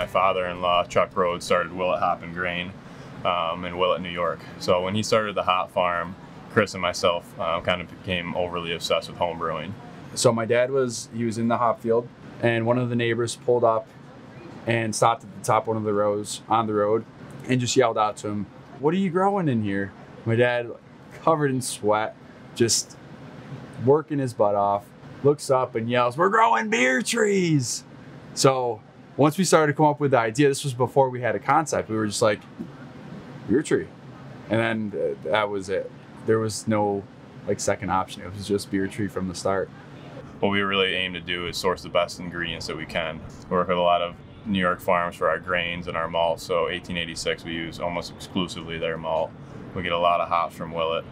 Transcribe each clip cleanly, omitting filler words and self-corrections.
my father-in-law, Chuck Rhodes, started Willett Hop and Grain in Willett, New York. So when he started the hop farm, Chris and myself kind of became overly obsessed with home brewing. So my dad was in the hop field, and one of the neighbors pulled up and stopped at the top of one of the rows on the road and just yelled out to him, "What are you growing in here?" My dad, covered in sweat, just working his butt off, looks up and yells, "We're growing beer trees." So once we started to come up with the idea, this was before we had a concept, we were just like, beer tree. And then that was it. There was no second option. It was just beer tree from the start. What we really aim to do is source the best ingredients that we can. We work with a lot of New York farms for our grains and our malt. So 1886, we use almost exclusively their malt. We get a lot of hops from Willett.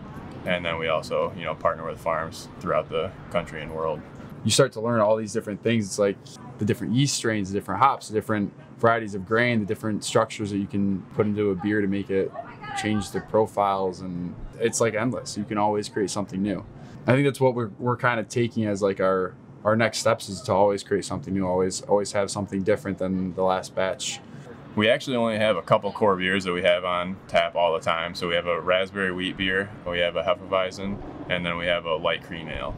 And then we also, partner with farms throughout the country and world. You start to learn all these different things. It's like the different yeast strains, the different hops, the different varieties of grain, the different structures that you can put into a beer to make it change the profiles, and it's like endless. You can always create something new. I think that's what we're kind of taking as like our next steps, is to always create something new, always have something different than the last batch. We actually only have a couple core beers that we have on tap all the time. So we have a raspberry wheat beer, we have a Hefeweizen, and then we have a light cream ale.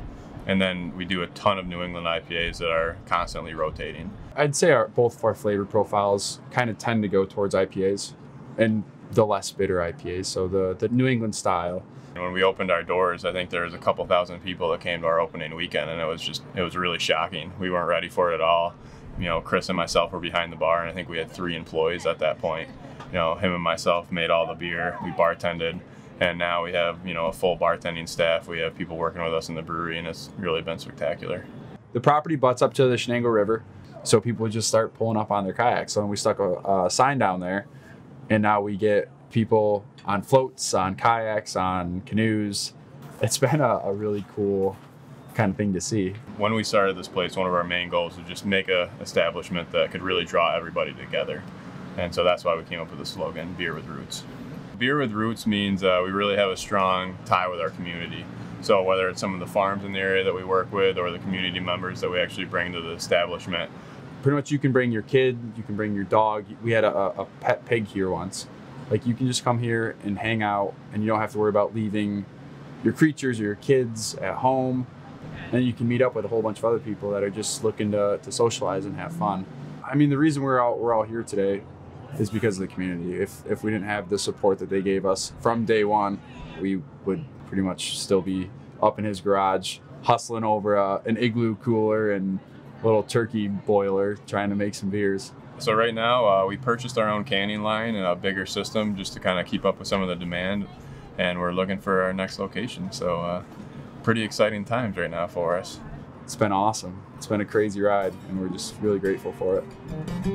And then we do a ton of New England IPAs that are constantly rotating. I'd say both of our flavor profiles kind of tend to go towards IPAs and the less bitter IPAs, so the New England style. When we opened our doors, I think there was a couple thousand people that came to our opening weekend, and it was really shocking. We weren't ready for it at all. Chris and myself were behind the bar, and I think we had 3 employees at that point. Him and myself made all the beer, we bartended, and now we have, a full bartending staff. We have people working with us in the brewery, and it's really been spectacular. The property butts up to the Shenango River, so people would just start pulling up on their kayaks. So we stuck a sign down there, and now we get people on floats, on kayaks, on canoes. It's been a really cool kind of thing to see. When we started this place, one of our main goals was just make a establishment that could really draw everybody together. And so that's why we came up with the slogan, Beer with Roots. Beer with Roots means we really have a strong tie with our community. So whether it's some of the farms in the area that we work with or the community members that we actually bring to the establishment. Pretty much you can bring your kid, you can bring your dog. We had a pet pig here once. You can just come here and hang out, and you don't have to worry about leaving your creatures or your kids at home. And you can meet up with a whole bunch of other people that are just looking to socialize and have fun. I mean, the reason we're all here today is because of the community. If we didn't have the support that they gave us from day one, we would pretty much still be up in his garage, hustling over an igloo cooler and a little turkey boiler, trying to make some beers. So right now, we purchased our own canning line and a bigger system just to kind of keep up with some of the demand, and we're looking for our next location. So pretty exciting times right now for us. It's been awesome. It's been a crazy ride, and we're just really grateful for it.